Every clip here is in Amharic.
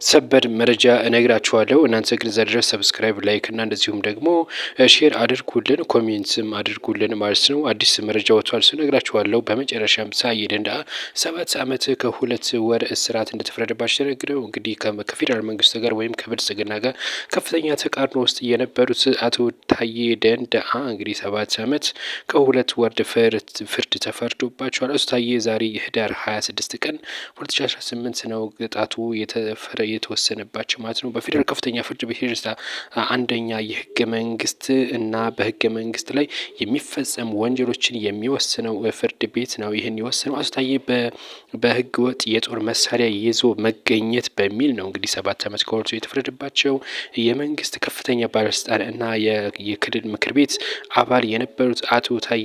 ሰበር መረጃ እነግራችኋለሁ። እናንተ ግን እዛ ድረስ ሰብስክራይብ፣ ላይክ እና እንደዚሁም ደግሞ ሼር አድርጉልን፣ ኮሜንትም አድርጉልን ማለት ነው። አዲስ መረጃ ወጥቷል እነግራችኋለሁ። በመጨረሻም ታዬ ደንደአ 7 ዓመት ከ2 ወር እስራት እንደተፈረደባቸው ተነግረው እንግዲህ ከፌዴራል መንግስት ጋር ወይም ከብልጽግና ጋር ከፍተኛ ተቃርኖ ውስጥ የነበሩት አቶ ታዬ ደንደአ እንግዲህ 7 ዓመት ከ2 ወር ፍርድ ተፈርዶባቸዋል። አቶ ታዬ ዛሬ ህዳር 26 ቀን 2018 ነው ቅጣቱ የተወሰነባቸው ማለት ነው። በፌዴራል ከፍተኛ ፍርድ ቤት አንደኛ የህገ መንግስት እና በህገ መንግስት ላይ የሚፈጸም ወንጀሎችን የሚወስነው ፍርድ ቤት ነው። ይህን የወሰነው አቶ ታዬ በህገ ወጥ የጦር መሳሪያ ይዞ መገኘት በሚል ነው። እንግዲህ 7 ዓመት ከወርሶ የተፈረደባቸው የመንግስት ከፍተኛ ባለስልጣን እና የክልል ምክር ቤት አባል የነበሩት አቶ ታዬ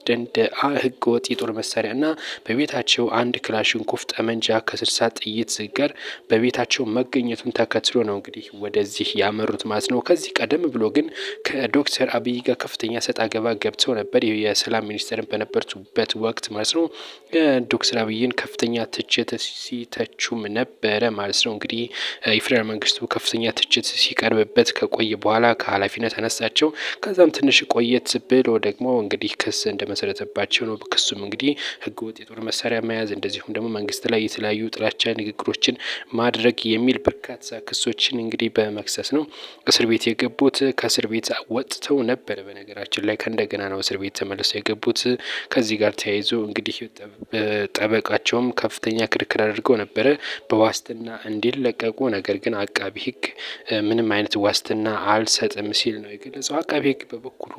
ደንደአ ህገ ወጥ የጦር መሳሪያ እና በቤታቸው አንድ ክላሽንኮቭ ጠመንጃ ከ60 ጥይት ጋር በቤታቸው መገኘቱን ተከትሎ ነው እንግዲህ ወደዚህ ያመሩት ማለት ነው። ከዚህ ቀደም ብሎ ግን ከዶክተር አብይ ጋር ከፍተኛ ሰጣ ገባ ገብተው ነበር። የሰላም ሚኒስትርን በነበሩበት ወቅት ማለት ነው። ዶክተር አብይን ከፍተኛ ትችት ሲተቹም ነበረ ማለት ነው። እንግዲህ የፌዴራል መንግስቱ ከፍተኛ ትችት ሲቀርብበት ከቆየ በኋላ ከኃላፊነት አነሳቸው። ከዛም ትንሽ ቆየት ብሎ ደግሞ እንግዲህ ክስ እንደመሰረተባቸው ነው። ክሱም እንግዲህ ህገወጥ የጦር መሳሪያ መያዝ እንደዚሁም ደግሞ መንግስት ላይ የተለያዩ ጥላቻ ንግግሮችን ማድረግ የሚል በርካታ ክሶችን እንግዲህ በመክሰስ ነው እስር ቤት የገቡት። ከእስር ቤት ወጥተው ነበረ በነገራችን ላይ ከእንደገና ነው እስር ቤት ተመልሰው የገቡት። ከዚህ ጋር ተያይዞ እንግዲህ ጠበቃቸውም ከፍተኛ ክርክር አድርገው ነበረ በዋስትና እንዲለቀቁ። ነገር ግን አቃቢ ህግ ምንም አይነት ዋስትና አልሰጥም ሲል ነው የገለጸው። አቃቢ ህግ በበኩሉ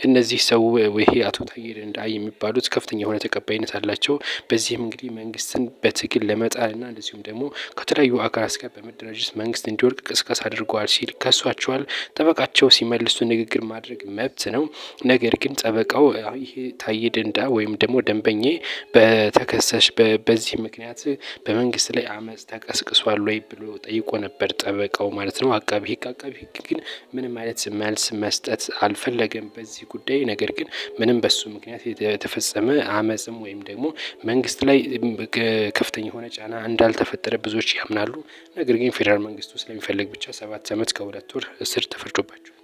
እነዚህ ሰው ይሄ አቶ ታዬ ደንደአ የሚባሉት ከፍተኛ የሆነ ተቀባይነት አላቸው። በዚህም እንግዲህ መንግስትን በትግል ለመጣልና እንደዚሁም ደግሞ ከተለያዩ አካላት ጋር በመደራጀት መንግስት እንዲወድቅ ቅስቀሳ አድርገዋል ሲል ከሷቸዋል። ጠበቃቸው ሲመልሱ ንግግር ማድረግ መብት ነው። ነገር ግን ጠበቃው ይሄ ታዬ ደንደአ ወይም ደግሞ ደንበኜ በተከሰሽ በዚህ ምክንያት በመንግስት ላይ አመፅ ተቀስቅሷል ወይ ብሎ ጠይቆ ነበር ጠበቃው ማለት ነው። አቃቢ ህግ ግን ምንም አይነት መልስ መስጠት አልፈለገም በዚህ ጉዳይ። ነገር ግን ምንም በሱ ምክንያት የተፈጸመ አመፅም ወይም ደግሞ መንግስት ላይ ከፍተኛ የሆነ ጫና እንዳልተፈጠረ ብዙዎች ያምናሉ። ነገር ግን ፌዴራል መንግስቱ ስለሚፈልግ ብቻ 7 ዓመት ከ2 ወር እስር ተፈርዶባቸው